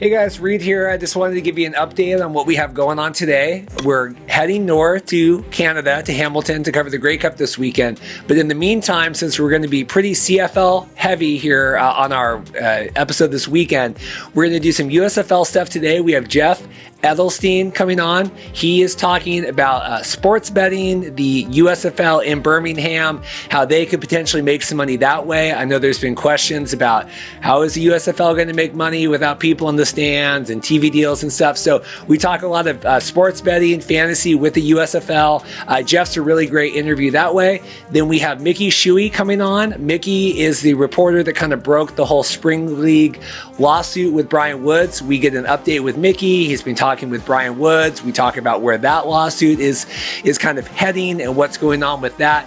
Hey guys, Reed here. I just wanted to give you an update on what we have going on today. We're heading north to Canada, to Hamilton, to cover the Grey Cup this weekend. But in the meantime, since we're going to be pretty CFL heavy here on our episode this weekend, we're going to do some USFL stuff today. We have Jeff Edelstein coming on. He is talking about sports betting, the USFL in Birmingham, how they could potentially make some money that way. I know there's been questions about how is the USFL going to make money without people in the stands and TV deals and stuff. So we talk a lot of sports betting, fantasy with the USFL. Jeff's a really great interview that way. Then we have Mickey Shuey coming on. Mickey is the reporter that kind of broke the whole Spring League lawsuit with Brian Woods. We get an update with Mickey. He's been talking with Brian Woods. We talk about where that lawsuit is kind of heading and what's going on with that.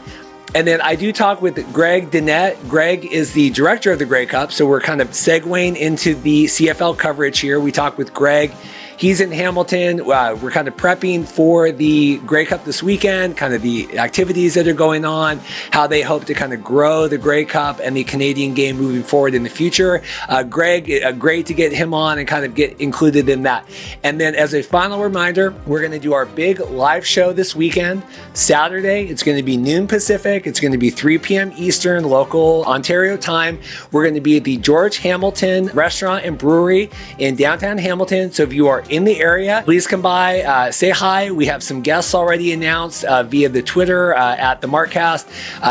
And then I do talk with Greg Dunnett. Greg is the director of the Grey Cup, so we're kind of segueing into the CFL coverage here. We talk with Greg. He's in Hamilton. We're kind of prepping for the Grey Cup this weekend, kind of the activities that are going on, how they hope to kind of grow the Grey Cup and the Canadian game moving forward in the future. Greg, great to get him on and kind of get included in that. And then as a final reminder, we're going to do our big live show this weekend, Saturday. It's going to be noon Pacific. It's going to be 3 p.m. Eastern, local Ontario time. We're going to be at the George Hamilton Restaurant and Brewery in downtown Hamilton. So if you are in the area, please come by, say hi. We have some guests already announced via the Twitter at the Markcast.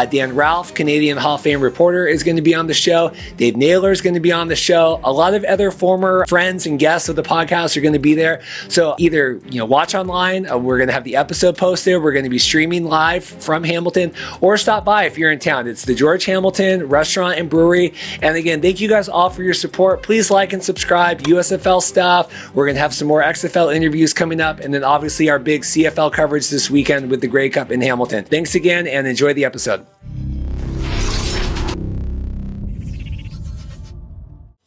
Dan Ralph, Canadian Hall of Fame reporter, is going to be on the show. Dave Naylor is going to be on the show. A lot of other former friends and guests of the podcast are going to be there. So either watch online. We're going to have the episode posted. We're going to be streaming live from Hamilton, or stop by if you're in town. It's the George Hamilton Restaurant and Brewery. And again, thank you guys all for your support. Please like and subscribe. USFL stuff. We're going to have some more XFL interviews coming up, and then obviously our big CFL coverage this weekend with the Grey Cup in Hamilton. Thanks again, and enjoy the episode.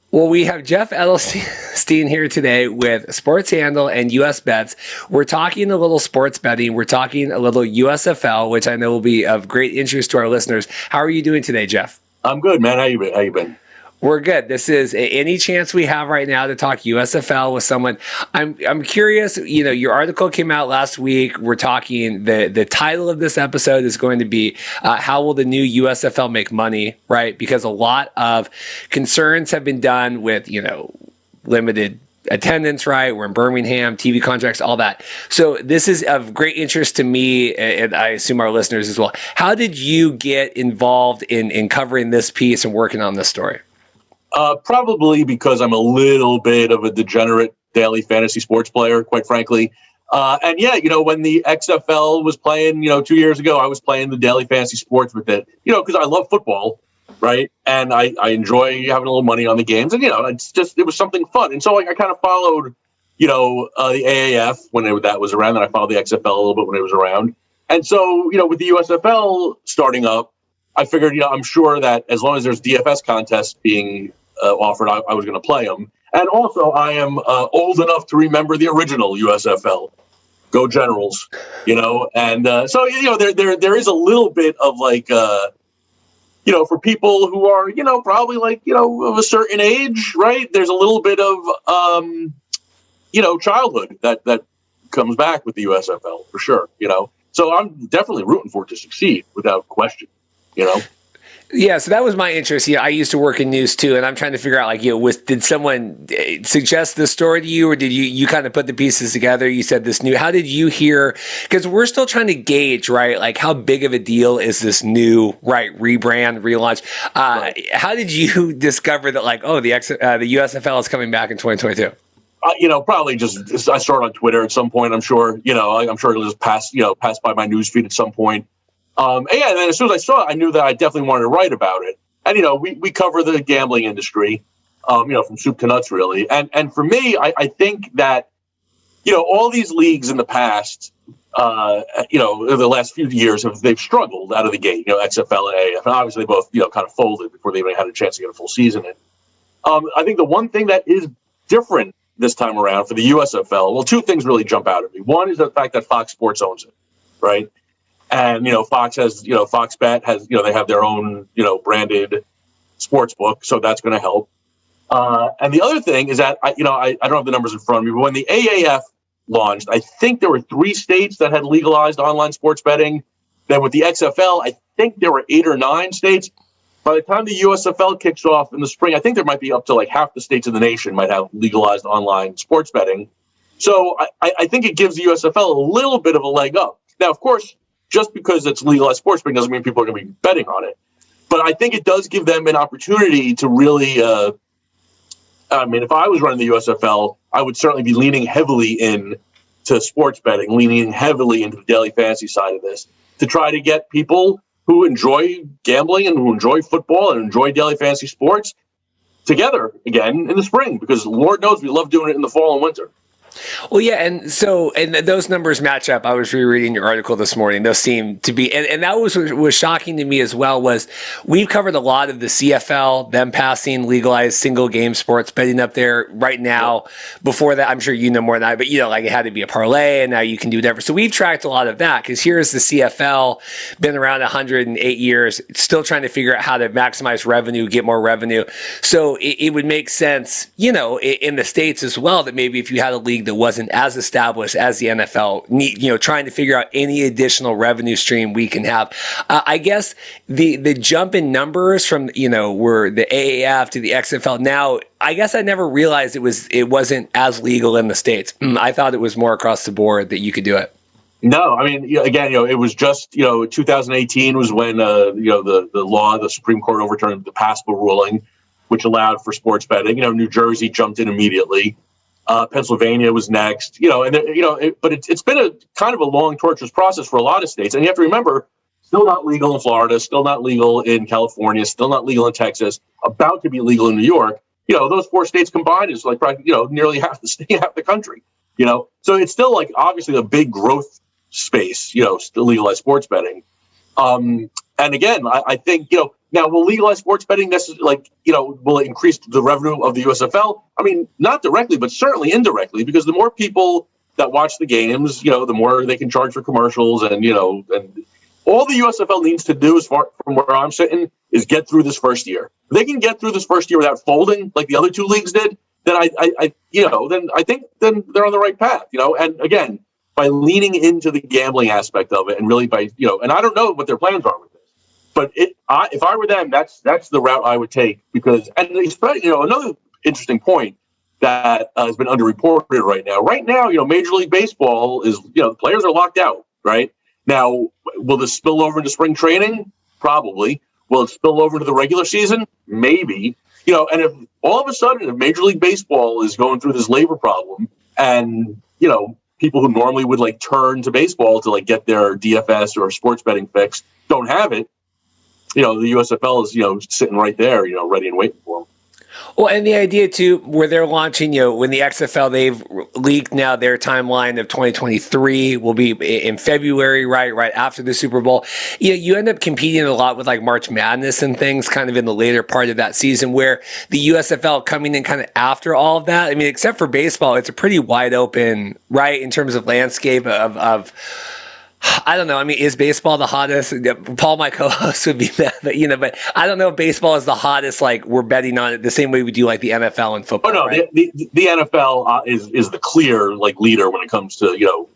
Well, we have Jeff Edelstein here today with Sports Handle and US Bets. We're talking a little sports betting. We're talking a little USFL, which I know will be of great interest to our listeners. How are you doing today, Jeff? I'm good, man. How you been? We're good. This is any chance we have right now to talk USFL with someone. I'm curious, your article came out last week. We're talking, the title of this episode is going to be, how will the new USFL make money, right? Because a lot of concerns have been done with, limited attendance, right? We're in Birmingham, TV contracts, all that. So this is of great interest to me, and I assume our listeners as well. How did you get involved in covering this piece and working on this story? Probably because I'm a little bit of a degenerate daily fantasy sports player, quite frankly. And yeah, when the XFL was playing, 2 years ago, I was playing the daily fantasy sports with it, because I love football, right? And I enjoy having a little money on the games. And, it was something fun. And so I kind of followed, the AAF when that was around, and I followed the XFL a little bit when it was around. And so, with the USFL starting up, I figured, I'm sure that as long as there's DFS contests being offered, I was going to play them. And also, I am old enough to remember the original USFL. Go Generals, And so, there is a little bit of for people who are, probably of a certain age, right? There's a little bit of, childhood that comes back with the USFL for sure, So I'm definitely rooting for it to succeed without question, Yeah, so that was my interest. I used to work in news too, and I'm trying to figure out, did someone suggest this story to you, or did you kind of put the pieces together? You said this new. How did you hear? Because we're still trying to gauge, right? How big of a deal is this new, right, rebrand, relaunch? Right. How did you discover that, the USFL is coming back in 2022? Probably just I saw it on Twitter at some point. I'm sure. I'm sure it'll just pass by my news feed at some point. And then as soon as I saw it, I knew that I definitely wanted to write about it. And, we cover the gambling industry, from soup to nuts, really. And for me, I think that, all these leagues in the past, the last few years, they've struggled out of the gate, XFL and AF. And obviously both, kind of folded before they even had a chance to get a full season in. I think the one thing that is different this time around for the USFL, well, two things really jump out at me. One is the fact that Fox Sports owns it, right? And, Fox has, Fox Bet has, they have their own, branded sports book. So that's going to help. And the other thing is that I don't have the numbers in front of me, but when the AAF launched, I think there were 3 states that had legalized online sports betting. Then with the XFL, I think there were 8 or 9 states. By the time the USFL kicks off in the spring, I think there might be up to like half the states in the nation might have legalized online sports betting. So I think it gives the USFL a little bit of a leg up. Now, of course, just because it's legalized sports betting doesn't mean people are going to be betting on it. But I think it does give them an opportunity to really, if I was running the USFL, I would certainly be leaning heavily into sports betting, leaning heavily into the daily fantasy side of this to try to get people who enjoy gambling and who enjoy football and enjoy daily fantasy sports together again in the spring, because Lord knows we love doing it in the fall and winter. Well, yeah, and those numbers match up. I was rereading your article this morning. Those seem to be, and that was shocking to me as well. Was we've covered a lot of the CFL, them passing legalized single game sports betting up there right now. Before that, I'm sure you know more than I, but like it had to be a parlay, and now you can do whatever. So we've tracked a lot of that because here's the CFL, been around 108 years, still trying to figure out how to maximize revenue, get more revenue. So it would make sense, in the States as well, that maybe if you had a league that wasn't as established as the NFL, trying to figure out any additional revenue stream we can have. I guess the jump in numbers from, were the AAF to the XFL. Now, I guess I never realized it wasn't as legal in the States. I thought it was more across the board that you could do it. No, I mean, again, it was just, 2018 was when, the Supreme Court overturned the PASPA ruling, which allowed for sports betting. New Jersey jumped in immediately. Pennsylvania was next, but it's been a kind of a long, torturous process for a lot of states. And you have to remember, still not legal in Florida, still not legal in California, still not legal in Texas, about to be legal in New York. Those 4 states combined is like, nearly half the country, So it's still like obviously a big growth space, still legalized sports betting. And again, I think, now will legalized sports betting necessarily, will it increase the revenue of the USFL? I mean, not directly, but certainly indirectly, because the more people that watch the games, the more they can charge for commercials, and and all the USFL needs to do, as far from where I'm sitting, is get through this first year. If they can get through this first year without folding like the other 2 leagues did, then I think they're on the right path. And again, by leaning into the gambling aspect of it, and really by and I don't know what their plans are with this, but if I were them, that's the route I would take, because another interesting point that has been underreported right now. Right now, Major League Baseball is the players are locked out. Right now, will this spill over into spring training? Probably. Will it spill over into the regular season? Maybe. And if all of a sudden, if Major League Baseball is going through this labor problem, and people who normally would turn to baseball to get their DFS or sports betting fix don't have it, the USFL is sitting right there, ready and waiting for them. Well, and the idea too, where they're launching, when the XFL, they've leaked now their timeline of 2023 will be in February, right after the Super Bowl. You end up competing a lot with March Madness and things kind of in the later part of that season, where the USFL coming in kind of after all of that. I mean, except for baseball, it's a pretty wide open, right, in terms of landscape of I don't know. I mean, is baseball the hottest? Paul, my co-host, would be mad, but I don't know if baseball is the hottest. We're betting on it the same way we do the NFL and football. Oh no, right? the NFL is the clear leader when it comes to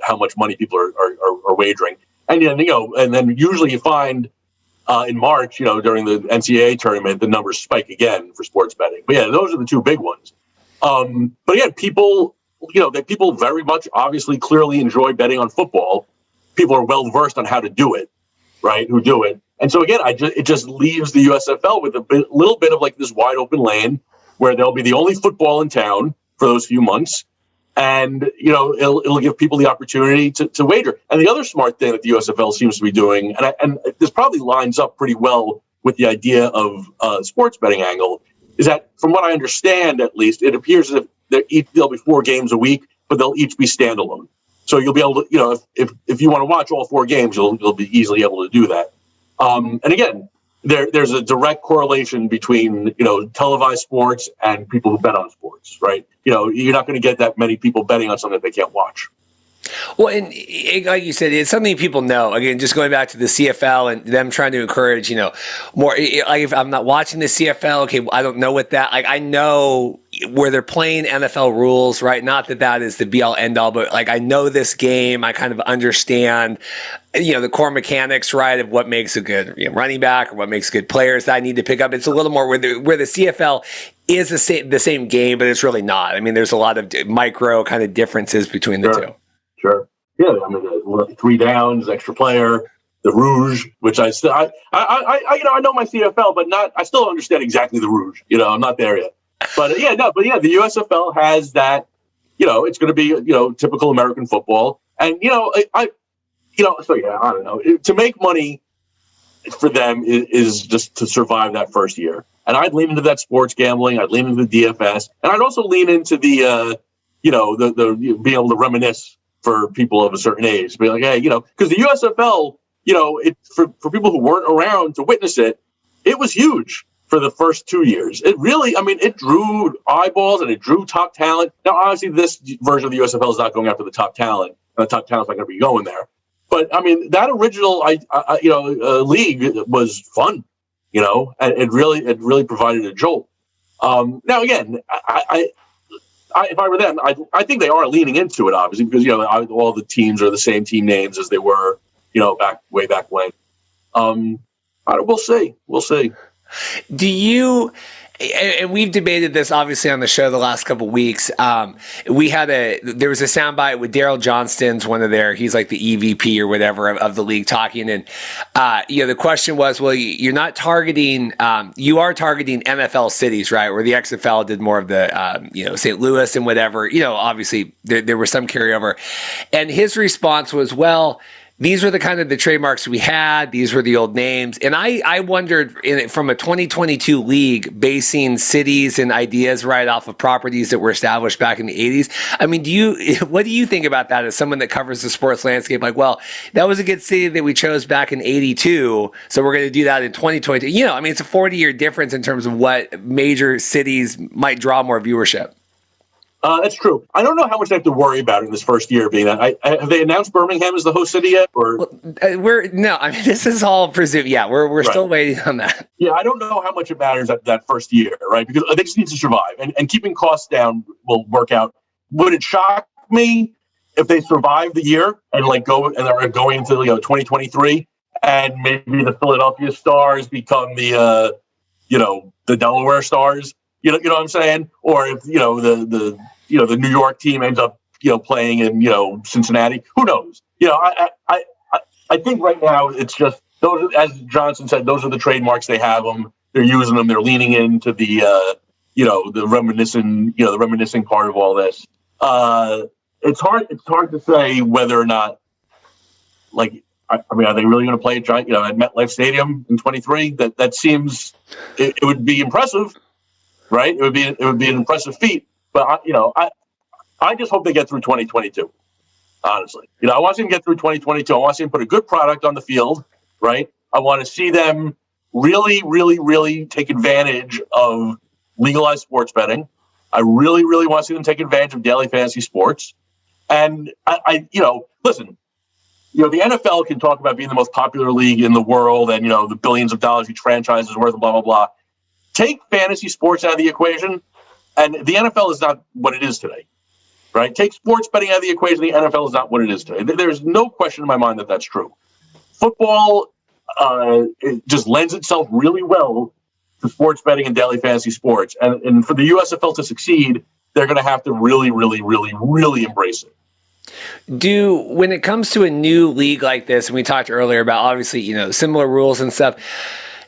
how much money people are wagering, and and then usually you find in March, during the NCAA tournament, the numbers spike again for sports betting. But yeah, those are the 2 big ones. But again, people very much obviously clearly enjoy betting on football. People are well versed on how to do it, right? Who do it, and so again, it just leaves the USFL with a little bit of this wide open lane where they'll be the only football in town for those few months, and it'll give people the opportunity to wager. And the other smart thing that the USFL seems to be doing, and this probably lines up pretty well with the idea of sports betting angle, is that from what I understand, at least, it appears as if there'll be 4 games a week, but they'll each be standalone. So you'll be able to, if you want to watch all 4 games, you'll be easily able to do that. And again, there's a direct correlation between, televised sports and people who bet on sports, right? You're not going to get that many people betting on something that they can't watch. Well, and like you said, it's something people know. Again, just going back to the CFL and them trying to encourage, more. Like if I'm not watching the CFL, okay, I don't know what that. Like I know where they're playing NFL rules, right? Not that is the be all end all, but like I know this game. I kind of understand, the core mechanics, right, of what makes a good running back or what makes good players that I need to pick up. It's a little more where the CFL is the same game, but it's really not. I mean, there's a lot of micro kind of differences between the two. Sure. Yeah, I mean, the 3 downs, extra player, the rouge, which I still, I know my CFL, but I still don't understand exactly the rouge. I'm not there yet. But the USFL has that. It's going to be typical American football, and I don't know. To make money for them is just to survive that first year, and I'd lean into that sports gambling. I'd lean into the DFS, and I'd also lean into the the being able to reminisce for people of a certain age, be like, hey, because the USFL, for people who weren't around to witness it, it was huge for the first 2 years. It really, it drew eyeballs and it drew top talent. Now, obviously, this version of the USFL is not going after the top talent, and the top talent's not going to be going there. But that original, league was fun, and it really provided a jolt. Now, again, if I were them, I think they are leaning into it, obviously, because all the teams are the same team names as they were, way back when. We'll see. Do you? And we've debated this obviously on the show the last couple of weeks. There was a soundbite with Daryl Johnston's he's like the EVP or whatever of the league talking. And, the question was, well, you're not targeting, you are targeting NFL cities, right? Where the XFL did more of the, St. Louis and whatever, obviously there was some carryover. And his response was, well, these were the kind of the trademarks we had. These were the old names. And I wondered from a 2022 league basing cities and ideas right off of properties that were established back in the 80s. I mean, what do you think about that as someone that covers the sports landscape? Like, well, that was a good city that we chose back in 82. So we're going to do that in 2022. It's a 40-year difference in terms of what major cities might draw more viewership. That's true. I don't know how much I have to worry about in this first year being that. Have they announced Birmingham as the host city yet? Or this is all presumed. Yeah, we're right. Still waiting on that. Yeah, I don't know how much it matters that first year, right? Because they just need to survive, and keeping costs down will work out. Would it shock me if they survive the year and are going into 2023, and maybe the Philadelphia Stars become the Delaware Stars? You know what I'm saying? Or if the New York team ends up playing in Cincinnati, who knows? I think right now it's just those, as Johnson said, those are the trademarks. They have them, they're using them, they're leaning into the the reminiscing part of all this. It's hard to say whether or not are they really going to play at MetLife Stadium in 23? That seems it would be impressive, right? It would be an impressive feat. But I just hope they get through 2022. Honestly, I want to see them get through 2022. I want to see them put a good product on the field, right? I want to see them really, really, really take advantage of legalized sports betting. I really, really want to see them take advantage of daily fantasy sports. And listen, the NFL can talk about being the most popular league in the world and the billions of dollars each franchise is worth, and blah blah blah. Take fantasy sports out of the equation. And the NFL is not what it is today, right? Take sports betting out of the equation. The NFL is not what it is today. There's no question in my mind that that's true. Football it just lends itself really well to sports betting and daily fantasy sports. And for the USFL to succeed, they're going to have to really, really, really, really embrace it. When it comes to a new league like this, and we talked earlier about obviously, similar rules and stuff,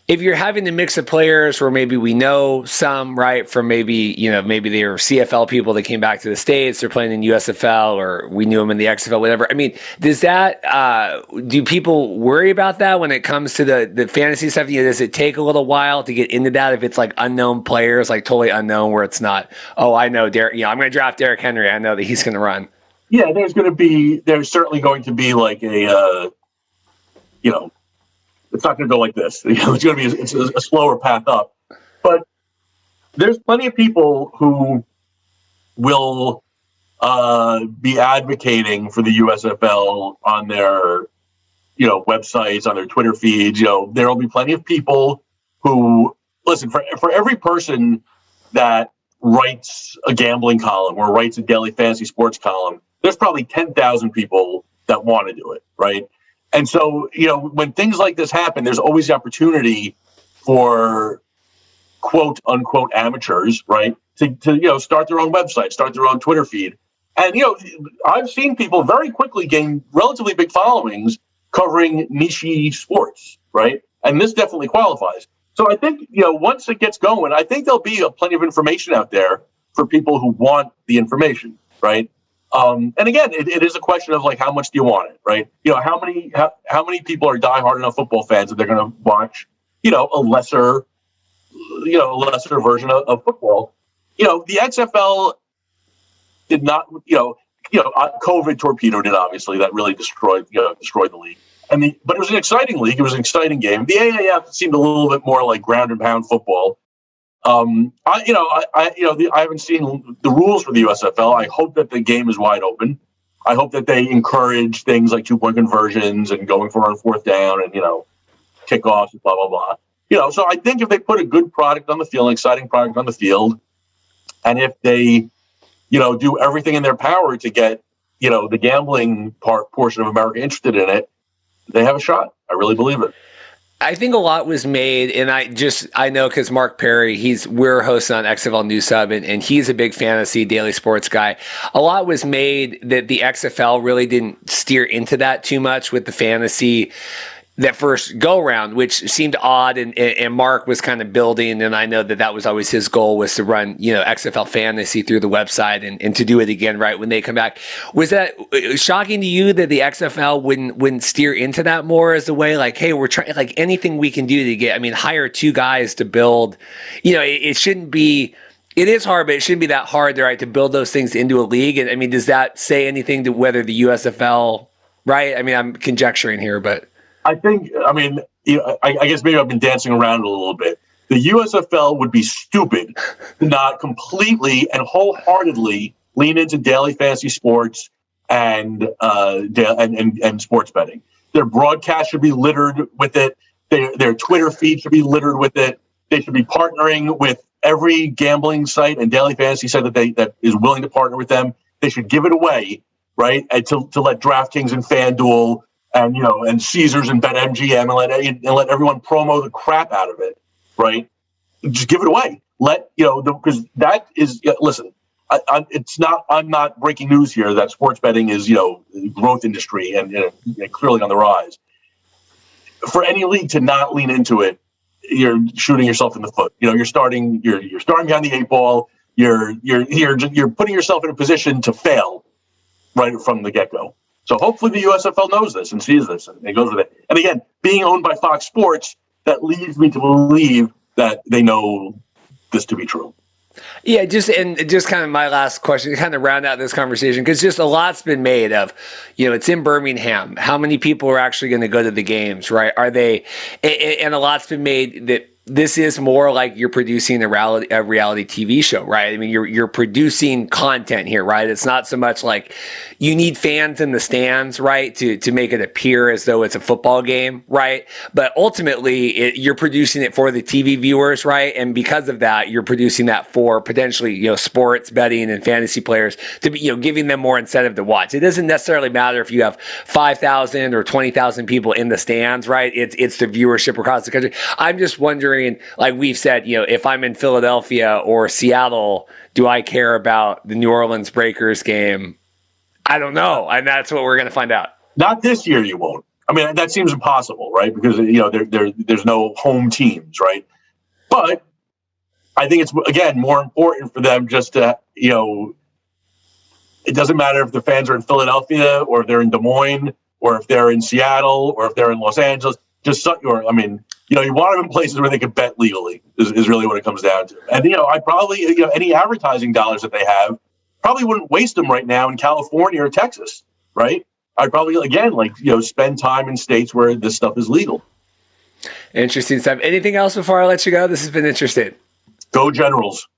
if you're having a mix of players where maybe we know some, right, from maybe they were CFL people that came back to the States, they're playing in USFL, or we knew them in the XFL, whatever. I mean, does that, do people worry about that when it comes to the fantasy stuff? Does it take a little while to get into that if it's like unknown players, like totally unknown, where it's not, I know Derek, I'm going to draft Derrick Henry, I know that he's going to run. Yeah, there's certainly going to be like a, it's not going to go like this. It's going to be a slower path up. But there's plenty of people who will be advocating for the USFL on their, websites, on their Twitter feeds. There will be plenty of people who listen for every person that writes a gambling column or writes a daily fantasy sports column. There's probably 10,000 people that want to do it, right? And so, when things like this happen, there's always the opportunity for quote unquote amateurs, right, to start their own website, start their own Twitter feed. And, I've seen people very quickly gain relatively big followings covering niche sports, right? And this definitely qualifies. So I think, once it gets going, I think there'll be plenty of information out there for people who want the information, right? And again, it is a question of like, how much do you want it, right? How many people are diehard enough football fans that they're going to watch, a lesser version of football? The XFL did not, COVID torpedoed it. Obviously, that really destroyed the league. But it was an exciting league. It was an exciting game. The AAF seemed a little bit more like ground and pound football. I haven't seen the rules for the USFL. I hope that the game is wide open. I hope that they encourage things like 2-point conversions and going for on fourth down and, kickoffs and blah, blah, blah. So I think if they put a good product on the field, an exciting product on the field, and if they, do everything in their power to get, the gambling portion of America interested in it, they have a shot. I really believe it. I think a lot was made, and I know because Mark Perry, we're hosting on XFL News Hub, and he's a big fantasy daily sports guy. A lot was made that the XFL really didn't steer into that too much with the fantasy that first go round, which seemed odd, and Mark was kind of building, and I know that was always his goal, was to run, XFL fantasy through the website and to do it again right when they come back. Was that shocking to you that the XFL wouldn't steer into that more as a way, like, hey, we're trying, like, anything we can do to get, hire 2 guys to build, it shouldn't be, it is hard, but it shouldn't be that hard, right, to build those things into a league. And does that say anything to whether the USFL, right? I'm conjecturing here, but I think, I guess maybe I've been dancing around it a little bit. The USFL would be stupid to not completely and wholeheartedly lean into daily fantasy sports and sports betting. Their broadcast should be littered with it. Their Twitter feed should be littered with it. They should be partnering with every gambling site and daily fantasy site that is willing to partner with them. They should give it away, right? And to let DraftKings and FanDuel and Caesars and BetMGM and let everyone promo the crap out of it, right? Just give it away. Because that is, listen, I'm not breaking news here that sports betting is, growth industry and clearly on the rise. For any league to not lean into it, you're shooting yourself in the foot. You're starting behind the 8 ball. You're putting yourself in a position to fail right from the get-go. So hopefully the USFL knows this and sees this and goes with it. And again, being owned by Fox Sports, that leads me to believe that they know this to be true. Yeah, just kind of my last question to kind of round out this conversation, because just a lot's been made of, it's in Birmingham. How many people are actually going to go to the games, right? Are they? And a lot's been made that this is more like you're producing a reality TV show, right? You're producing content here, right? It's not so much like you need fans in the stands, right, to make it appear as though it's a football game, right? But ultimately, you're producing it for the TV viewers, right? And because of that, you're producing that for potentially, sports betting and fantasy players to be, giving them more incentive to watch. It doesn't necessarily matter if you have 5,000 or 20,000 people in the stands, right? It's the viewership across the country. I'm just wondering, like we've said, if I'm in Philadelphia or Seattle, do I care about the New Orleans Breakers game? I don't know. And that's what we're going to find out. Not this year, you won't. That seems impossible, right? Because, there's no home teams, right? But I think it's, again, more important for them just to, it doesn't matter if the fans are in Philadelphia or if they're in Des Moines or if they're in Seattle or if they're in Los Angeles. You want them in places where they can bet legally is really what it comes down to. And, I probably, any advertising dollars that they have probably wouldn't waste them right now in California or Texas, right? I'd probably, again, spend time in states where this stuff is legal. Interesting stuff. Anything else before I let you go? This has been interesting. Go Generals.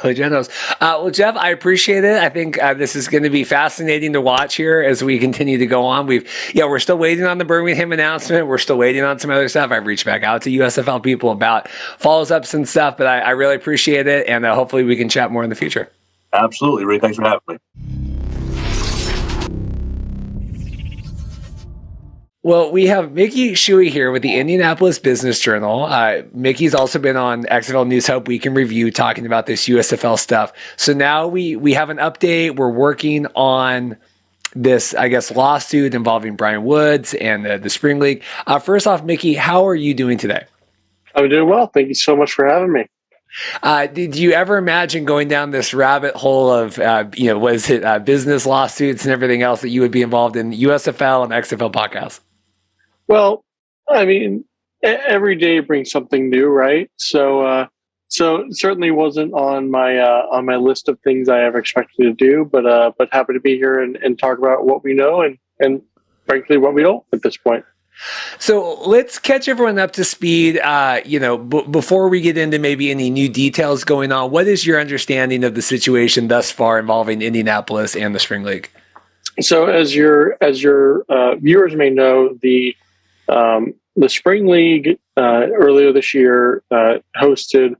Go Generals. Well, Jeff, I appreciate it. I think this is going to be fascinating to watch here as we continue to go on. We're still waiting on the Birmingham announcement. We're still waiting on some other stuff. I've reached back out to USFL people about follows-ups and stuff, but I really appreciate it, and hopefully we can chat more in the future. Absolutely, Ray. Thanks for having me. Well, we have Mickey Shuey here with the Indianapolis Business Journal. Mickey's also been on XFL News Hub Week in Review talking about this USFL stuff. So now we have an update. We're working on this, I guess, lawsuit involving Brian Woods and the Spring League. First off, Mickey, how are you doing today? I'm doing well. Thank you so much for having me. Did you ever imagine going down this rabbit hole of, business lawsuits and everything else that you would be involved in USFL and XFL podcasts? Well, I mean, every day brings something new, right? So it certainly wasn't on my list of things I ever expected to do, but happy to be here and talk about what we know and frankly what we don't at this point. So let's catch everyone up to speed. Before we get into maybe any new details going on, what is your understanding of the situation thus far involving Indianapolis and the Spring League? So as your viewers may know, the Spring League earlier this year hosted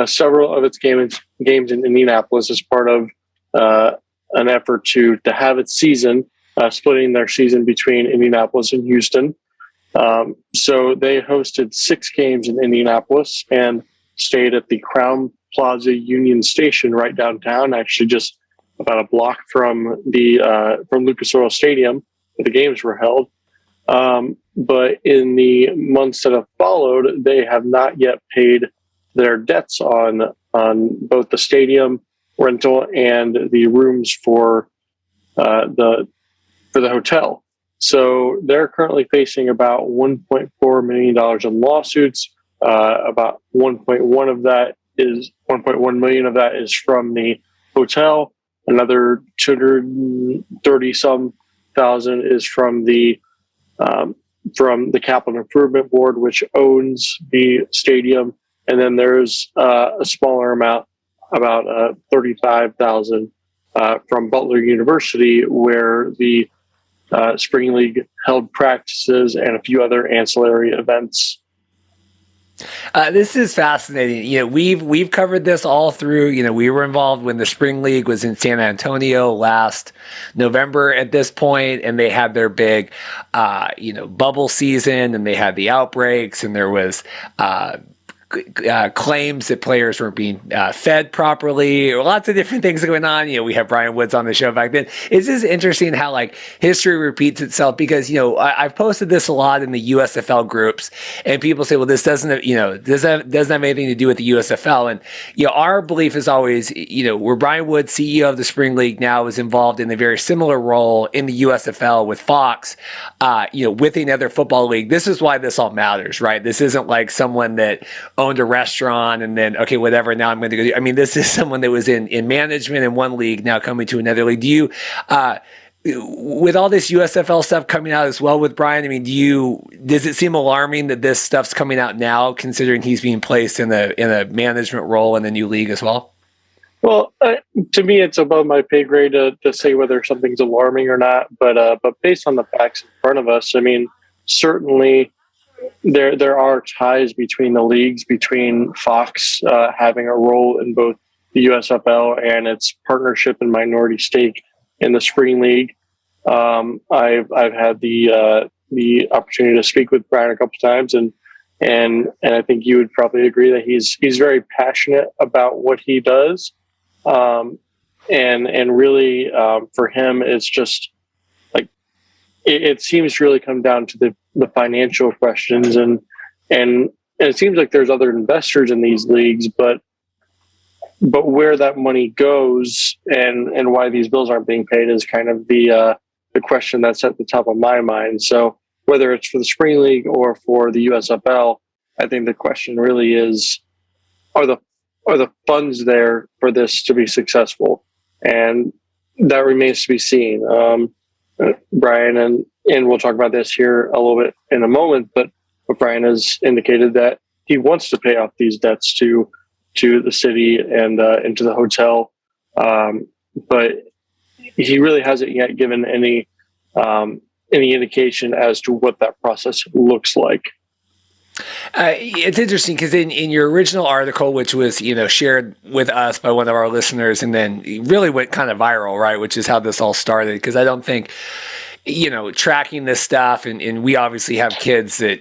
several of its games in Indianapolis as part of an effort to have its season, splitting their season between Indianapolis and Houston. So they hosted 6 games in Indianapolis and stayed at the Crowne Plaza Union Station right downtown, actually just about a block from Lucas Oil Stadium where the games were held. But in the months that have followed, they have not yet paid their debts on both the stadium rental and the rooms for the hotel. So they're currently facing about $1.4 million in lawsuits. About 1.1 million of that is from the hotel. Another 230 some thousand is from the Capital Improvement Board, which owns the stadium, and then there's a smaller amount, about 35,000 from Butler University, where the Spring League held practices and a few other ancillary events. This is fascinating. We've covered this all through. We were involved when the Spring League was in San Antonio last November at this point, and they had their big, bubble season, and they had the outbreaks, and there was claims that players weren't being fed properly, or lots of different things going on. We have Brian Woods on the show back then. It's just interesting how history repeats itself, because I've posted this a lot in the USFL groups, and people say, well, this doesn't have anything to do with the USFL. And our belief is always, where Brian Woods, CEO of the Spring League, now is involved in a very similar role in the USFL with Fox, with another football league. This is why this all matters, right? This isn't like someone that owned a restaurant and then, okay, whatever, now I'm going to go do. I mean, this is someone that was in management in one league, now coming to another league. Do you, with all this USFL stuff coming out as well with Brian, I mean, does it seem alarming that this stuff's coming out now, considering he's being placed in a management role in the new league as well? Well, to me, it's above my pay grade to say whether something's alarming or not. But based on the facts in front of us, I mean, certainly there are ties between the leagues, between Fox having a role in both the USFL and its partnership and minority stake in the Spring League. I've had the opportunity to speak with Brian a couple times, and I think you would probably agree that he's very passionate about what he does, and really for him it's just like it seems to really come down to the financial questions, and it seems like there's other investors in these leagues, but where that money goes and why these bills aren't being paid is kind of the question that's at the top of my mind. So whether it's for the Spring League or for the USFL, I think the question really is, are the funds there for this to be successful? And that remains to be seen. Brian, and we'll talk about this here a little bit in a moment, but Brian has indicated that he wants to pay off these debts to to the city and into the hotel. But he really hasn't yet given any indication as to what that process looks like. It's interesting because in your original article, which was shared with us by one of our listeners, and then really went kind of viral, right? Which is how this all started. Because I don't think tracking this stuff, and we obviously have kids that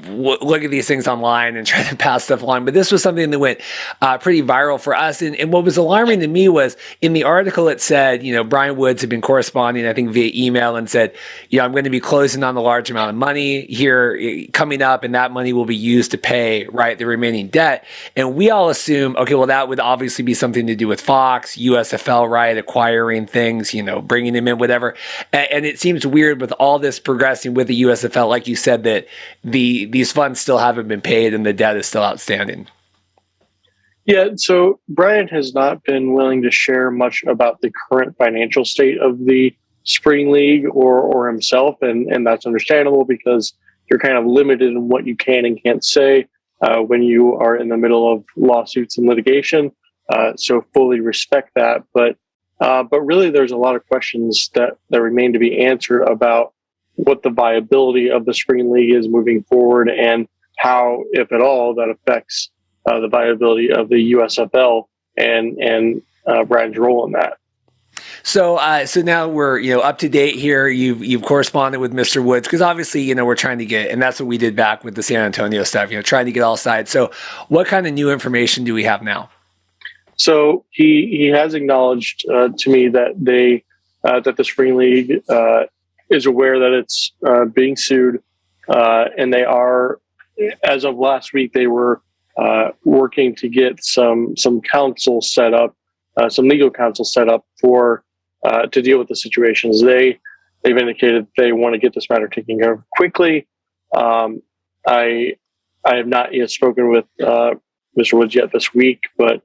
look at these things online and try to pass stuff along. But this was something that went pretty viral for us. And what was alarming to me was in the article it said, Brian Woods had been corresponding, I think, via email and said, I'm going to be closing on a large amount of money here coming up, and that money will be used to pay the remaining debt. And we all assume, okay, well, that would obviously be something to do with Fox, USFL, acquiring things, bringing them in, whatever. And it seems weird with all this progressing with the USFL, like you said, that these funds still haven't been paid and the debt is still outstanding. Yeah, so Brian has not been willing to share much about the current financial state of the Spring League or himself, and that's understandable because you're kind of limited in what you can and can't say when you are in the middle of lawsuits and litigation. So fully respect that, but really there's a lot of questions that remain to be answered about what the viability of the Spring League is moving forward and how, if at all, that affects the viability of the USFL and Brian's role in that. So now we're up to date here. You've corresponded with Mr. Woods because obviously we're trying to get, and that's what we did back with the San Antonio stuff. Trying to get all sides. So what kind of new information do we have now? So he has acknowledged to me that that the Spring League is aware that it's being sued, and they are, as of last week, they were working to get some counsel set up, some legal counsel set up for to deal with the situations. They've indicated they want to get this matter taken care of quickly. I have not yet spoken with Mr. Woods yet this week, but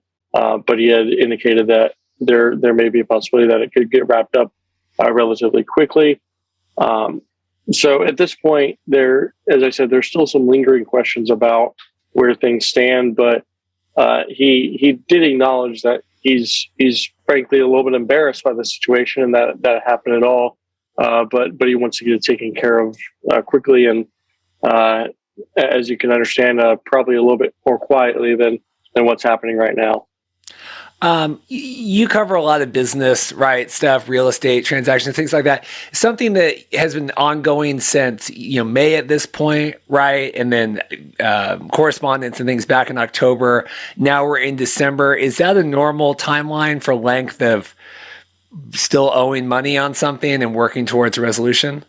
he had indicated that there may be a possibility that it could get wrapped up relatively quickly. So at this point, as I said, there's still some lingering questions about where things stand, but he did acknowledge that he's frankly a little bit embarrassed by the situation and that happened at all. But he wants to get it taken care of quickly and as you can understand, probably a little bit more quietly than what's happening right now. You cover a lot of business, stuff, real estate transactions, things like that. Something that has been ongoing since, May at this point, and then correspondence and things back in October. Now we're in December. Is that a normal timeline for length of still owing money on something and working towards a resolution?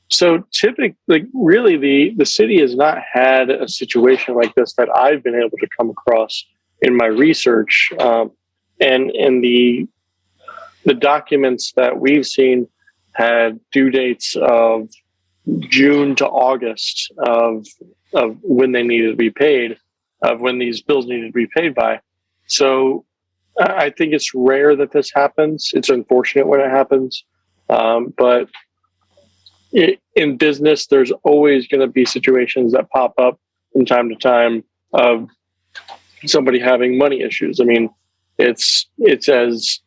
So typically, really, the city has not had a situation like this that I've been able to come across in my research. And the documents that we've seen had due dates of June to August of when they needed to be paid, of when these bills needed to be paid by. So I think it's rare that this happens. It's unfortunate when it happens. But in business, there's always going to be situations that pop up from time to time of somebody having money issues. I mean, it's as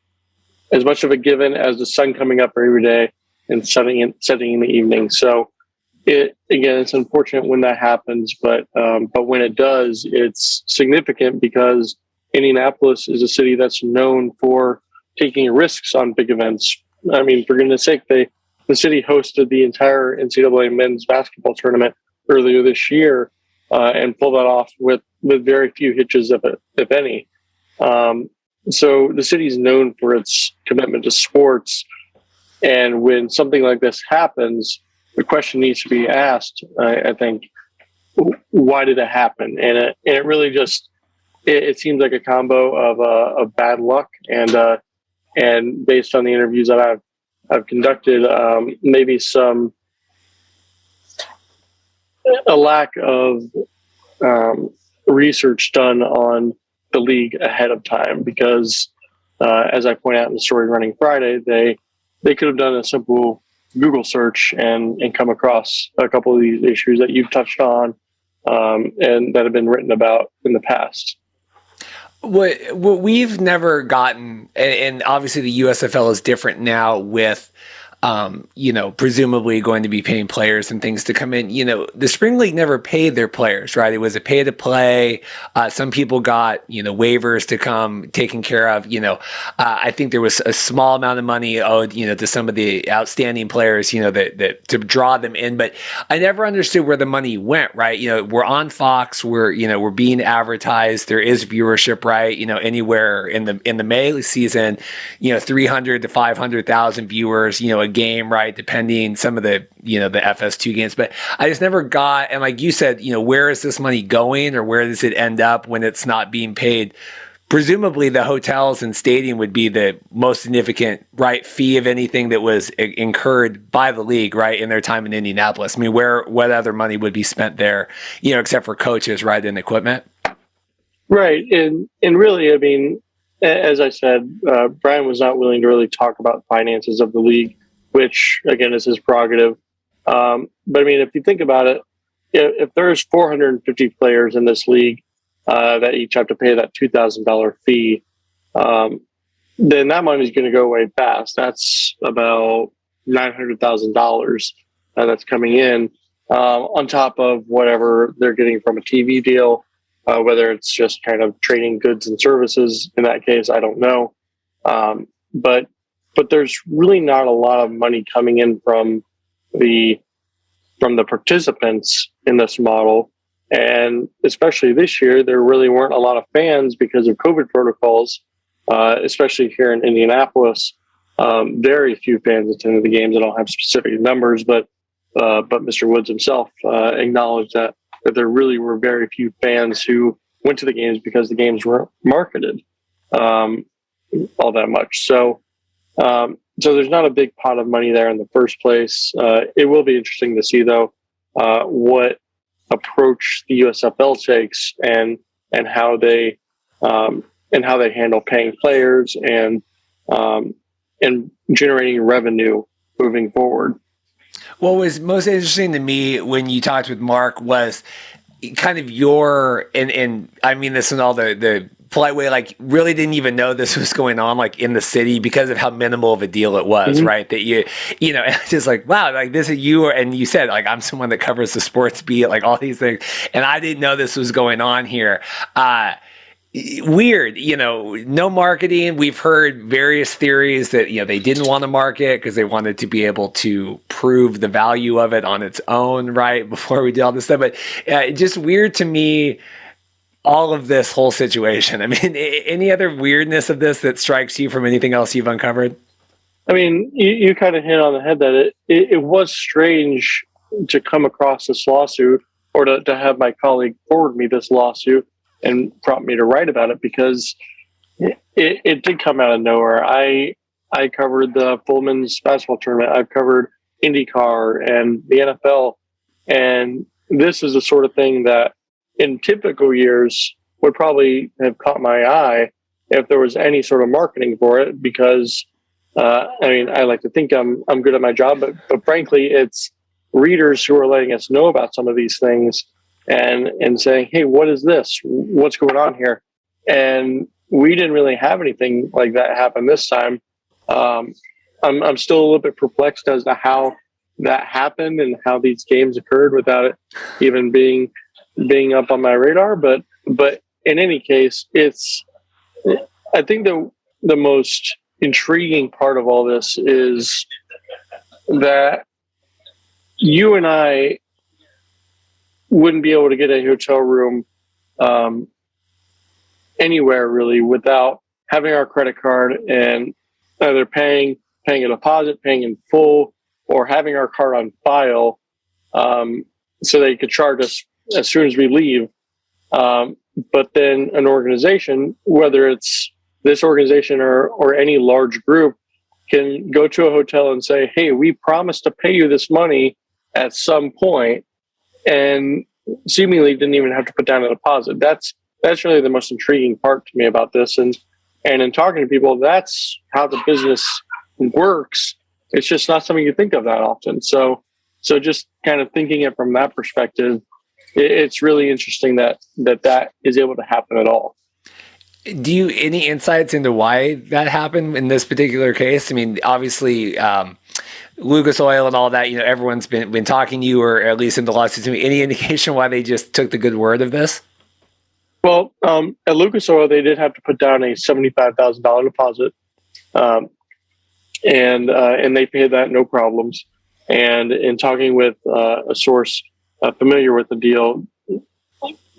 much of a given as the sun coming up every day and setting in the evening. So it's unfortunate when that happens, but when it does, it's significant because Indianapolis is a city that's known for taking risks on big events. I mean, for goodness sake, the city hosted the entire NCAA men's basketball tournament earlier this year and pulled that off with very few hitches, if any. So the city is known for its commitment to sports. And when something like this happens, the question needs to be asked, I think, why did it happen? And it really just, it seems like a combo of bad luck and based on the interviews that I've conducted, maybe a lack of research done on the league ahead of time because, as I point out in the story Running Friday, they could have done a simple Google search and come across a couple of these issues that you've touched on and that have been written about in the past. What we've never gotten, and obviously the USFL is different now with, presumably going to be paying players and things to come in. The Spring League never paid their players, right? It was a pay to play. Some people got, waivers to come taken care of. I think there was a small amount of money owed, to some of the outstanding players, that to draw them in. But I never understood where the money went, right? We're on Fox, we're being advertised. There is viewership, right? Anywhere in the May season, 300 to 500,000 viewers, a game, right? Depending some of the FS2 games, but I just never got, and like you said, where is this money going, or where does it end up when it's not being paid? Presumably the hotels and stadium would be the most significant, right, fee of anything that was incurred by the league, right, in their time in Indianapolis. I mean, what other money would be spent there, except for coaches, right, and equipment? Right. And really, I mean, as I said, Brian was not willing to really talk about finances of the league, which, again, is his prerogative. But I mean, if you think about it, if there's 450 players in this league that each have to pay that $2,000 fee, then that money is going to go away fast. That's about $900,000 that's coming in on top of whatever they're getting from a TV deal, whether it's just kind of trading goods and services. In that case, I don't know. But there's really not a lot of money coming in from the participants in this model. And especially this year, there really weren't a lot of fans because of COVID protocols, especially here in Indianapolis. Very few fans attended the games. I don't have specific numbers, but Mr. Woods himself acknowledged that there really were very few fans who went to the games because the games weren't marketed all that much. So there's not a big pot of money there in the first place. It will be interesting to see, though, what approach the USFL takes and how they handle paying players and generating revenue moving forward. What was most interesting to me when you talked with Mark was kind of your, and I mean this in all the polite way, like really didn't even know this was going on like in the city because of how minimal of a deal it was, mm-hmm. right? That it's just like, wow, like this is you, and you said like, I'm someone that covers the sports beat, like all these things, and I didn't know this was going on here. Weird, no marketing. We've heard various theories that, they didn't want to market because they wanted to be able to prove the value of it on its own, right, before we did all this stuff. But just weird to me, all of this whole situation. I mean, any other weirdness of this that strikes you from anything else you've uncovered? I mean, you kind of hit on the head that it was strange to come across this lawsuit, or to have my colleague forward me this lawsuit and prompt me to write about it, because it did come out of nowhere. I covered the Fullman's basketball tournament. I've covered IndyCar and the NFL. And this is the sort of thing that in typical years would probably have caught my eye if there was any sort of marketing for it, because I mean, I like to think I'm good at my job, but frankly, it's readers who are letting us know about some of these things and saying, hey, what is this? What's going on here? And we didn't really have anything like that happen this time. I'm still a little bit perplexed as to how that happened and how these games occurred without it even being up on my radar. But in any case, I think the most intriguing part of all this is that you and I wouldn't be able to get a hotel room anywhere really without having our credit card and either paying a deposit, paying in full, or having our card on file so they could charge us as soon as we leave. But then an organization, whether it's this organization or any large group, can go to a hotel and say, hey, we promised to pay you this money at some point, and seemingly didn't even have to put down a deposit. That's really the most intriguing part to me about this. And in talking to people, that's how the business works. It's just not something you think of that often. So just kind of thinking it from that perspective, it's really interesting that is able to happen at all. Do you any insights into why that happened in this particular case? I mean, obviously, Lucas Oil and all that. Everyone's been talking to you, or at least in the lawsuits. Any indication why they just took the good word of this? Well, at Lucas Oil, they did have to put down a $75,000 deposit, and they paid that no problems. And in talking with a source familiar with the deal,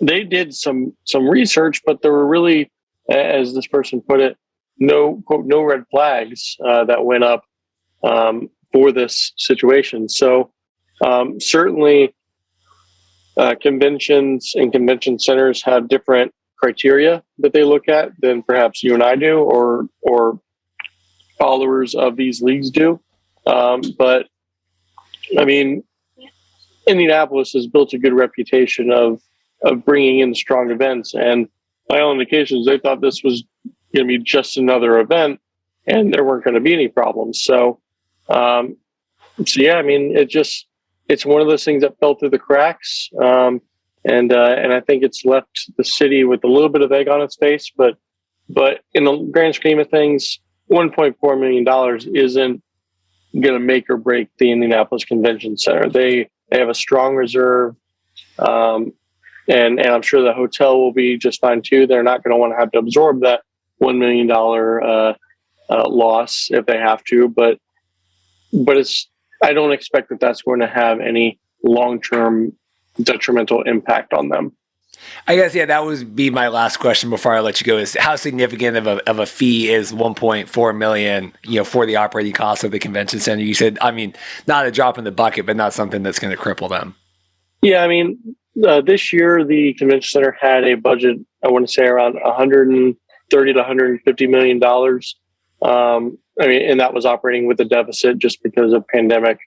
they did some research, but there were really, as this person put it, no red flags that went up for this situation. So certainly conventions and convention centers have different criteria that they look at than perhaps you and I do, or followers of these leagues do. But I mean, Indianapolis has built a good reputation of bringing in strong events, and by all indications, they thought this was going to be just another event, and there weren't going to be any problems. So yeah, I mean, it's one of those things that fell through the cracks, and I think it's left the city with a little bit of egg on its face. But in the grand scheme of things, $1.4 million isn't going to make or break the Indianapolis Convention Center. They have a strong reserve, and I'm sure the hotel will be just fine too. They're not going to want to have to absorb that $1 million loss if they have to, but I don't expect that that's going to have any long-term detrimental impact on them. I guess, yeah, that would be my last question before I let you go, is how significant of a fee is $1.4 million, for the operating costs of the convention center? You said, I mean, not a drop in the bucket, but not something that's going to cripple them. Yeah, I mean, this year the convention center had a budget, I want to say around $130 to $150 million. I mean, and that was operating with a deficit just because of pandemic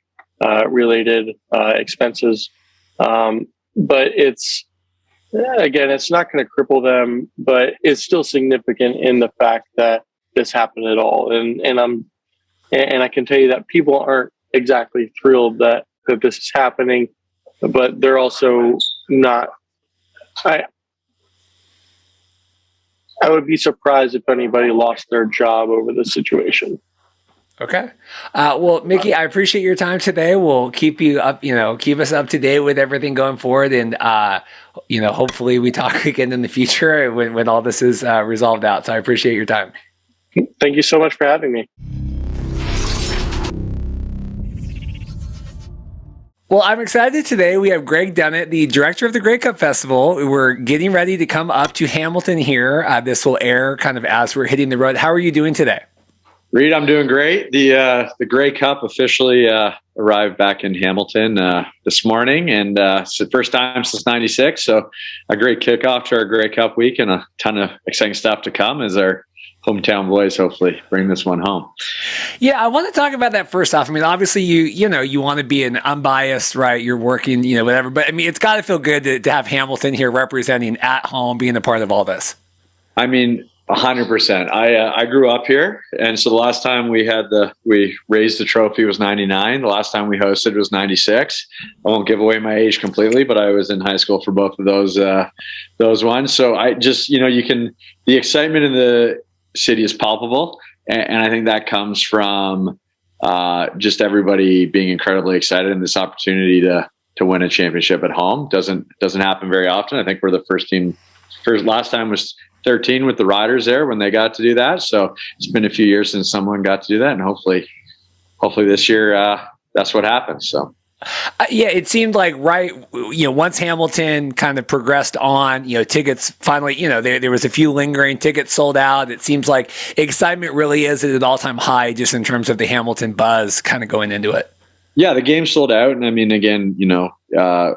related expenses. But it's not going to cripple them, but it's still significant in the fact that this happened at all. And I can tell you that people aren't exactly thrilled that this is happening, but they're also not. I would be surprised if anybody lost their job over this situation. Okay. Well, Mickey, I appreciate your time today. We'll keep you up, keep us up to date with everything going forward. And, hopefully we talk again in the future when all this is resolved out. So I appreciate your time. Thank you so much for having me. Well, I'm excited today. We have Greg Dunnett, the director of the Grey Cup Festival. We're getting ready to come up to Hamilton here. This will air kind of as we're hitting the road. How are you doing today? Reed, I'm doing great. The Grey Cup officially arrived back in Hamilton this morning, and it's the first time since '96. So a great kickoff to our Grey Cup week, and a ton of exciting stuff to come as our hometown boys hopefully bring this one home. Yeah, I want to talk about that first off. I mean, obviously you want to be an unbiased, right? You're working, whatever. But I mean, it's got to feel good to have Hamilton here representing at home, being a part of all this. I mean, 100%. I grew up here, and so the last time we raised the trophy was '99. The last time we hosted was '96. I won't give away my age completely, but I was in high school for both of those ones. So I just the excitement in the city is palpable, and I think that comes from just everybody being incredibly excited in this opportunity to win a championship at home. Doesn't happen very often. I think we're the first team. Last time was 13 with the Riders there when they got to do that. So it's been a few years since someone got to do that, and hopefully this year that's what happens. So. Yeah, it seemed like once Hamilton kind of progressed on, tickets finally, there was a few lingering tickets sold out. It seems like excitement really is at an all-time high just in terms of the Hamilton buzz kind of going into it. Yeah, the game sold out. And I mean, again,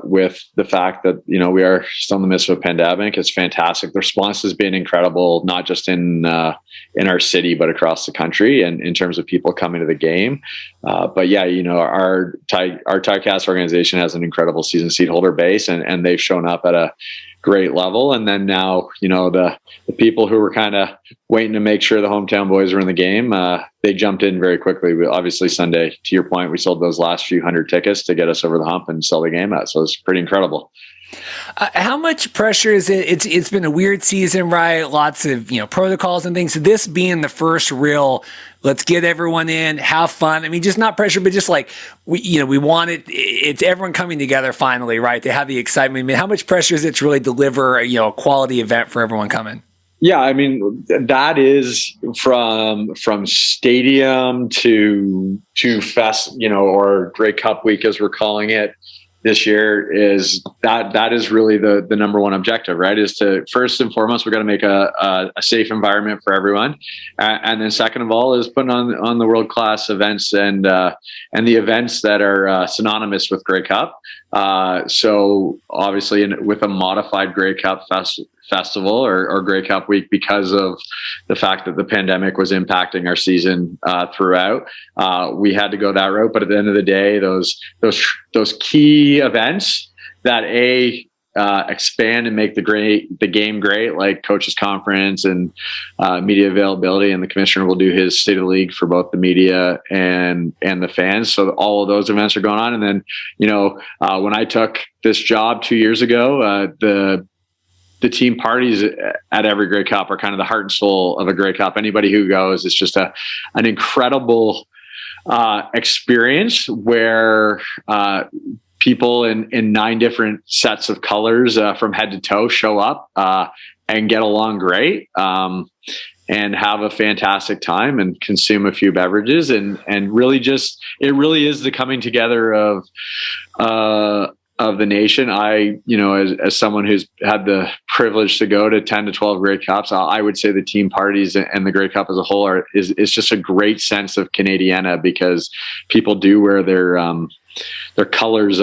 with the fact that, we are still in the midst of a pandemic, it's fantastic. The response has been incredible, not just in our city, but across the country, and in terms of people coming to the game. But yeah, our Ticast organization has an incredible season seat holder base, and they've shown up at a great level. And then now, the people who were kind of waiting to make sure the hometown boys were in the game, they jumped in very quickly. Obviously Sunday, to your point, we sold those last few hundred tickets to get us over the hump and sell the game out. So it's pretty incredible. How much pressure is it? It's been a weird season, right? Lots of protocols and things. This being the first real, let's get everyone in, have fun. I mean, just not pressure, but just like we want it. It's everyone coming together finally, right? To have the excitement. I mean, how much pressure is it to really deliver a quality event for everyone coming? Yeah, I mean, that is from stadium to fest, or Grey Cup week as we're calling it this year, is that is really the number one objective, right? Is to first and foremost, we're going to make a safe environment for everyone, and then second of all is putting on the world class events and the events that are synonymous with Grey Cup. So obviously, with a modified Grey Cup festival or Grey Cup week, because of the fact that the pandemic was impacting our season throughout, we had to go that route. But at the end of the day, those key events that expand and make the game great, like coaches conference and media availability, and the commissioner will do his state of the league for both the media and the fans. So all of those events are going on. And then, when I took this job 2 years ago, the team parties at every Grey Cup are kind of the heart and soul of a Grey Cup. Anybody who goes, it's just an incredible experience where people in 9 different sets of colors from head to toe show up and get along great and have a fantastic time and consume a few beverages and really it really is the coming together of the nation. I, as someone who's had the privilege to go to 10 to 12 Grey Cups, I would say the team parties and the Grey Cup as a whole is just a great sense of Canadiana, because people do wear their colors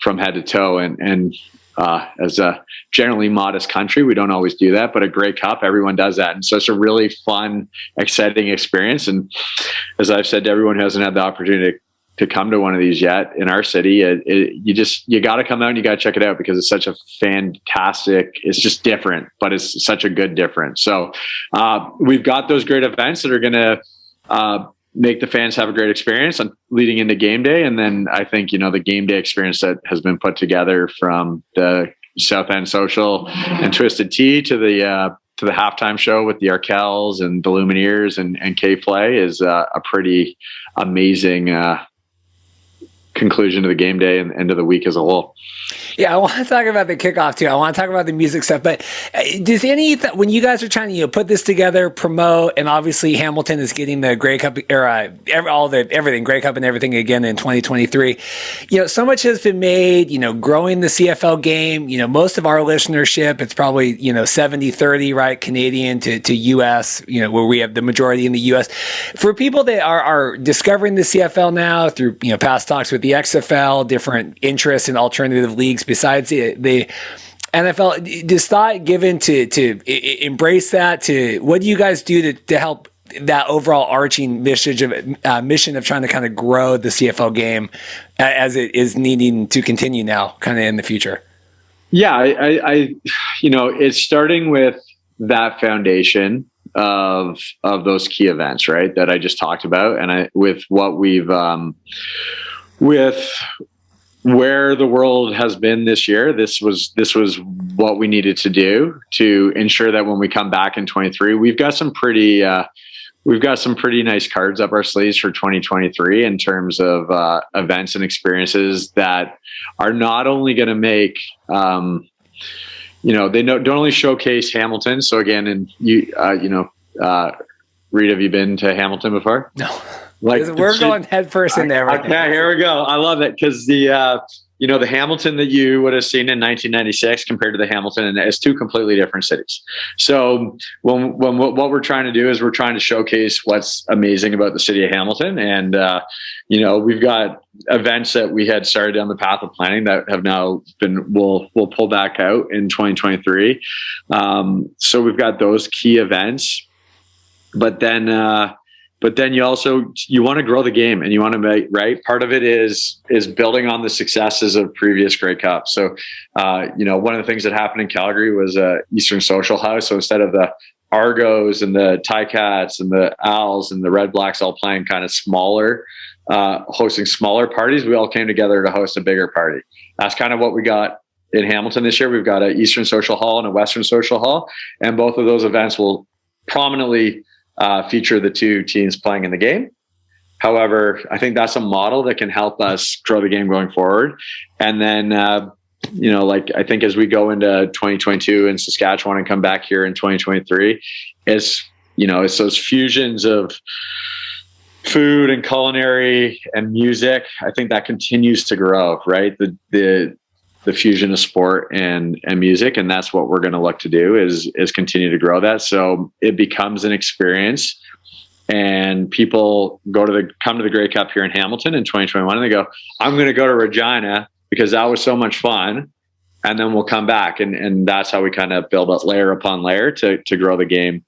from head to toe. And as a generally modest country, we don't always do that, but a Grey Cup, everyone does that. And so it's a really fun, exciting experience. And as I've said to everyone who hasn't had the opportunity to come to one of these yet in our city, you got to come out and you got to check it out, because it's such a fantastic, it's just different, but it's such a good difference. So we've got those great events that are going to make the fans have a great experience leading into game day. And then I think, the game day experience that has been put together from the South End Social and Twisted Tea to the halftime show with the Arkells and the Lumineers and K-Play is a pretty amazing conclusion to the game day and end of the week as a whole. Yeah, I want to talk about the kickoff too. I want to talk about the music stuff. But does when you guys are trying to put this together, promote, and obviously Hamilton is getting the Grey Cup era, everything Grey Cup and everything again in 2023. So much has been made. Growing the CFL game. Most of our listenership, it's probably 70-30, right? Canadian to US. Where we have the majority in the US. For people that are discovering the CFL now through past talks with the XFL, different interests in alternative leagues besides the NFL, does thought given to embrace that? What do you guys do to help that overall arching mission of trying to kind of grow the CFL game as it is needing to continue now, kind of in the future? Yeah, I it's starting with that foundation of those key events, right, that I just talked about, and with what we've with where the world has been this year, this was what we needed to do to ensure that when we come back in 23, we've got some pretty nice cards up our sleeves for 2023 in terms of events and experiences that are not only going to make, they don't only showcase Hamilton. So again, and Reed, have you been to Hamilton before? No. We're going head first in there. Okay, here we go. I love it, because the Hamilton that you would have seen in 1996 compared to the Hamilton, and it's 2 completely different cities. So when what we're trying to do is we're trying to showcase what's amazing about the city of Hamilton, and we've got events that we had started down the path of planning that have now we'll pull back out in 2023. So we've got those key events, but then you want to grow the game, and you want to make, right. Part of it is building on the successes of previous Grey Cups. So, one of the things that happened in Calgary was Eastern Social House. So instead of the Argos and the Ticats and the Owls and the Red Blacks all playing kind of smaller, hosting smaller parties, we all came together to host a bigger party. That's kind of what we got in Hamilton this year. We've got an Eastern Social Hall and a Western Social Hall, and both of those events will prominently feature the two teams playing in the game. However, I think that's a model that can help us grow the game going forward. And then, I think as we go into 2022 in Saskatchewan and come back here in 2023, it's those fusions of food and culinary and music. I think that continues to grow, right? The fusion of sport and music. And that's what we're going to look to do is continue to grow that. So it becomes an experience. And people come to the Grey Cup here in Hamilton in 2021, and they go, I'm going to go to Regina because that was so much fun. And then we'll come back. And that's how we kind of build up layer upon layer to grow the game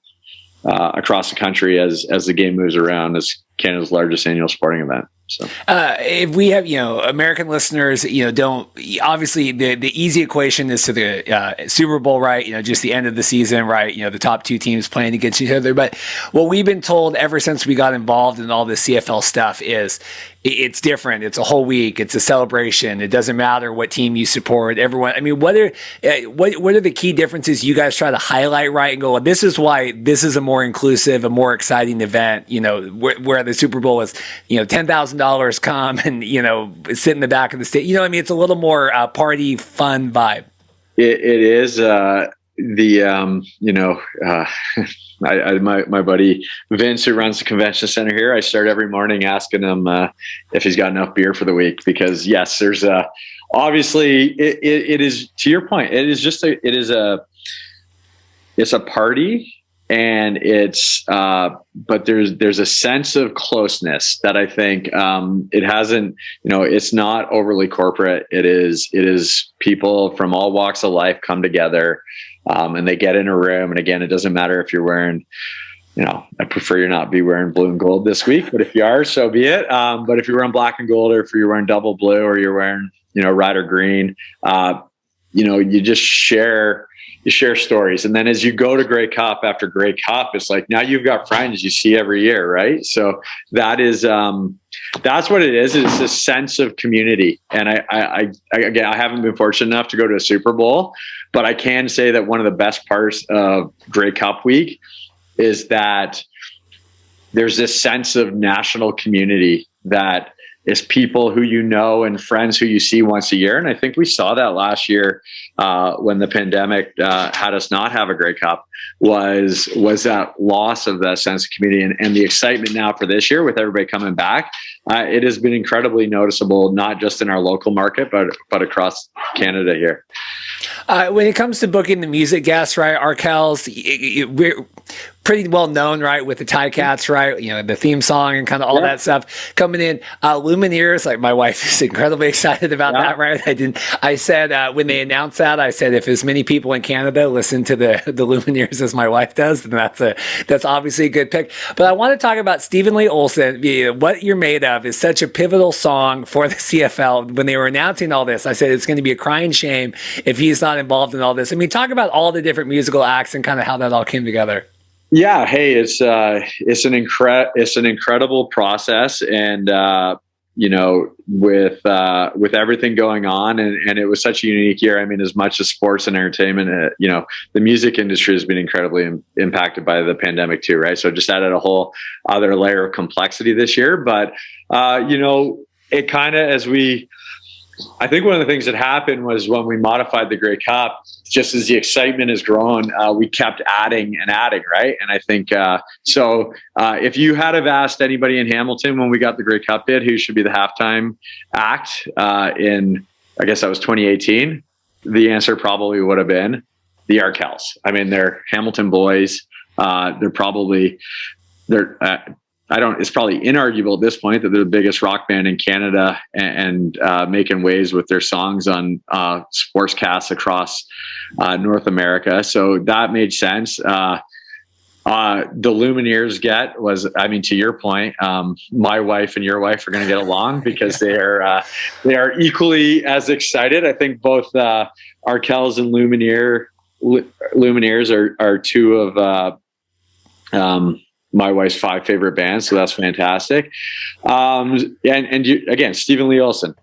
across the country as the game moves around as Canada's largest annual sporting event. So if we have, American listeners, don't, obviously the easy equation is to the Super Bowl, right? Just the end of the season, right? The top two teams playing against each other. But what we've been told ever since we got involved in all the CFL stuff is it's different. It's a whole week. It's a celebration. It doesn't matter what team you support. Everyone. I mean, what are the key differences you guys try to highlight, right? And go, well, this is why this is a more inclusive, a more exciting event. Where the Super Bowl is, $10,000 come and sit in the back of the state. It's a little more party fun vibe. It is my buddy Vince, who runs the convention center here, I start every morning asking him if he's got enough beer for the week, because yes, there's obviously it is, to your point, it's a party, and it's but there's a sense of closeness that I think it hasn't, it's not overly corporate. It is people from all walks of life come together. And they get in a room. And again, it doesn't matter if you're wearing, I prefer you not be wearing blue and gold this week, but if you are, so be it. But if you're wearing black and gold, or if you're wearing double blue, or you're wearing, red or green, you just share stories. And then as you go to Grey Cup after Grey Cup, it's like, now you've got friends you see every year. Right. So that is, that's what it is. It's a sense of community. And I haven't been fortunate enough to go to a Super Bowl, but I can say that one of the best parts of Grey Cup week is that there's this sense of national community that is people who and friends who you see once a year. And I think we saw that last year when the pandemic had us not have a Grey Cup, was that loss of that sense of community, and the excitement now for this year with everybody coming back. It has been incredibly noticeable, not just in our local market, but across Canada here. When it comes to booking the music guests, right, Arkells, we're pretty well known, right, with the Ticats, right, the theme song and kind of all that stuff coming in. Lumineers, like my wife is incredibly excited about that, right? I said when they announced that, I said if as many people in Canada listen to the Lumineers as my wife does, then that's obviously a good pick. But I want to talk about Stephen Lee Olsen. What You're Made Of is such a pivotal song for the CFL. When they were announcing all this, I said it's going to be a crying shame if he's not involved in all this. I mean, talk about all the different musical acts and kind of how that all came together. Yeah. Hey, it's an incredible process. And, with everything going on, and it was such a unique year. I mean, as much as sports and entertainment, the music industry has been incredibly impacted by the pandemic too. Right. So it just added a whole other layer of complexity this year, but, it kind of, I think one of the things that happened was when we modified the Grey Cup, just as the excitement has grown, we kept adding and adding, right? And I think if you had have asked anybody in Hamilton when we got the Grey Cup bid who should be the halftime act in, I guess that was 2018, the answer probably would have been the Arkells. I mean, they're Hamilton boys. It's probably inarguable at this point that they're the biggest rock band in Canada and making waves with their songs on sportscasts across North America. So that made sense. The Lumineers to your point, my wife and your wife are going to get along because they are equally as excited. I think both Arkells and Lumineers are two of my wife's 5 favorite bands. So that's fantastic. Again, Stephen Lee Olsen,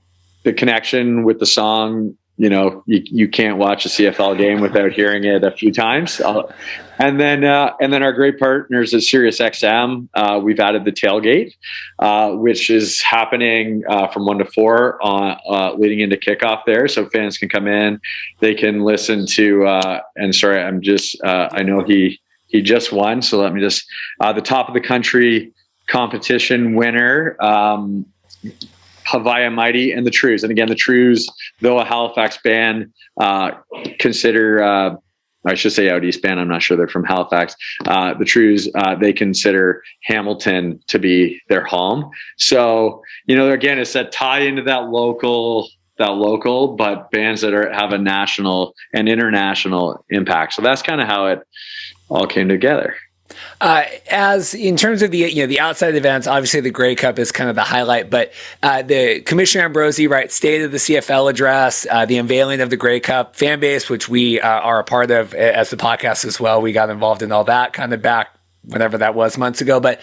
the connection with the song you can't watch a CFL game without hearing it a few times. And then our great partners at SiriusXM, we've added the tailgate, which is happening from 1 to 4 leading into kickoff there, so fans can come in, they can listen to. And sorry, I know he just won, so let me just the top of the country competition winner. Havaya Mighty and the Trews. And again, the Trews, though a Halifax band, consider, I should say out east band, I'm not sure they're from Halifax. The Trews, they consider Hamilton to be their home. So, again, it's that tie into that local, but bands that have a national and international impact. So that's kind of how it all came together. As in terms of the outside events, obviously the Grey Cup is kind of the highlight, but the Commissioner Ambrosi, right, State of the CFL address, the unveiling of the Grey Cup fan base, which we are a part of as the podcast as well. We got involved in all that kind of back whenever that was, months ago. But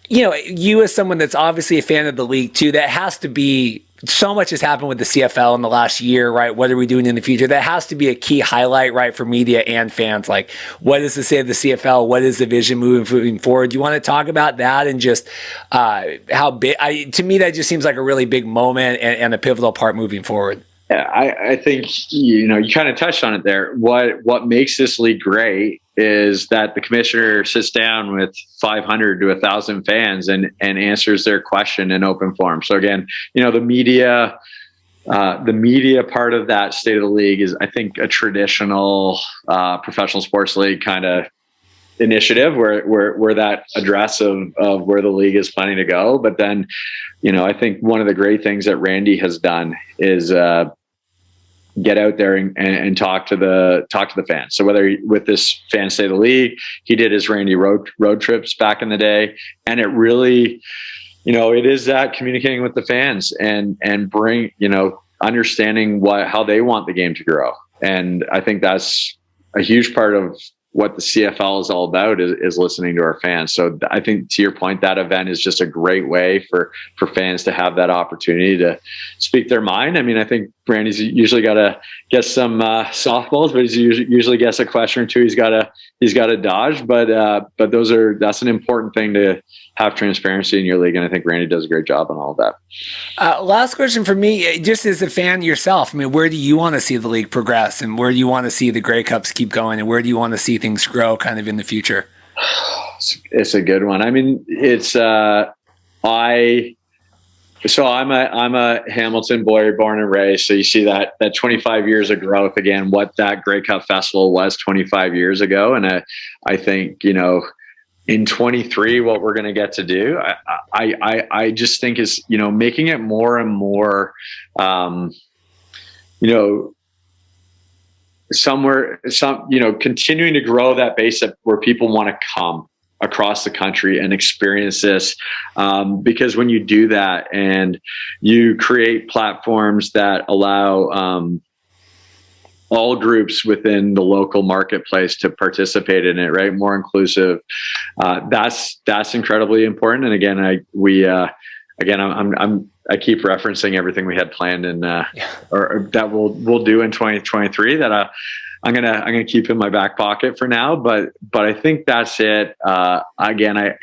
you as someone that's obviously a fan of the league too, that has to be. So much has happened with the CFL in the last year, right? What are we doing in the future? That has to be a key highlight, right, for media and fans. Like, what is the state of the CFL? What is the vision moving forward? Do you want to talk about that and just how big? To me, that just seems like a really big moment and a pivotal part moving forward. Yeah, I think you kind of touched on it there. What makes this league great is that the commissioner sits down with 500 to 1,000 fans and answers their question in open forum. So again, the media part of that state of the league is, I think, a traditional professional sports league kind of initiative where that address of where the league is planning to go. But then, I think one of the great things that Randy has done is get out there and talk to the fans. So whether with this fan state of the league, he did his Randy road trips back in the day, and it really, it is that communicating with the fans and bring, understanding how they want the game to grow. And I think that's a huge part of what the CFL is all about is listening to our fans. So I think, to your point, that event is just a great way for fans to have that opportunity to speak their mind. I mean, I think Randy's usually got to get some softballs, but he usually gets a question or two he's got to dodge. But that's an important thing to have transparency in your league, and I think Randy does a great job on all of that. Last question for me, just as a fan yourself, I mean, where do you want to see the league progress, and where do you want to see the Grey Cups keep going, and where do you want to see things grow kind of in the future? It's a good one. I mean, it's I'm a Hamilton boy, born and raised. So you see that 25 years of growth again, what that Grey Cup Festival was 25 years ago. And I think, in 23, what we're going to get to do, I just think is, making it more and more, continuing to grow that base where people want to come across the country and experience this. Because when you do that and you create platforms that allow, all groups within the local marketplace to participate in it, right? More inclusive. That's incredibly important. And again, I keep referencing everything we had planned or that we'll do in 2023 that I'm gonna keep in my back pocket for now. But I think that's it. Again,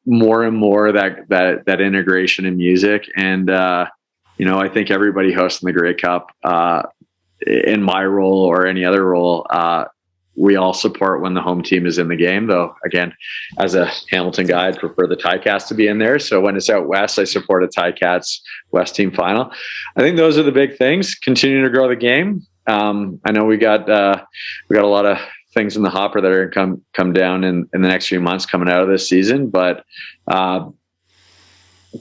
more and more that integration in music, and I think everybody hosting the Grey Cup, in my role or any other role, we all support when the home team is in the game, though. Again, as a Hamilton guy, I'd prefer the Ticats to be in there. So when it's out west, I support a Ticats West team final. I think those are the big things. Continuing to grow the game. I know we got a lot of things in the hopper that are going to come down in the next few months coming out of this season, but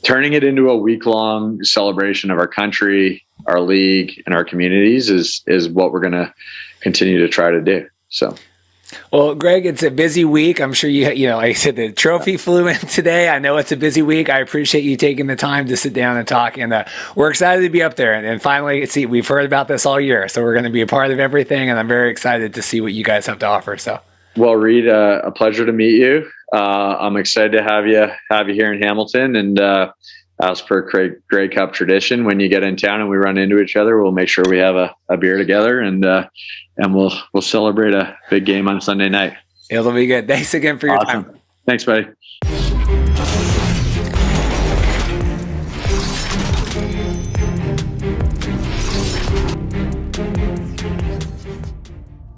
turning it into a week-long celebration of our country, our league, and our communities is what we're going to continue to try to do. So, well, Greg, it's a busy week. I'm sure like I said, the trophy flew in today. I know it's a busy week. I appreciate you taking the time to sit down and talk, and we're excited to be up there. And finally, we've heard about this all year, so we're going to be a part of everything, and I'm very excited to see what you guys have to offer. So, well, Reed, a pleasure to meet you. I'm excited to have you here in Hamilton, and as per Grey Cup tradition, when you get in town and we run into each other, we'll make sure we have a beer together, and we'll celebrate a big game on Sunday night. It'll be good. Thanks again for your time. Thanks, buddy.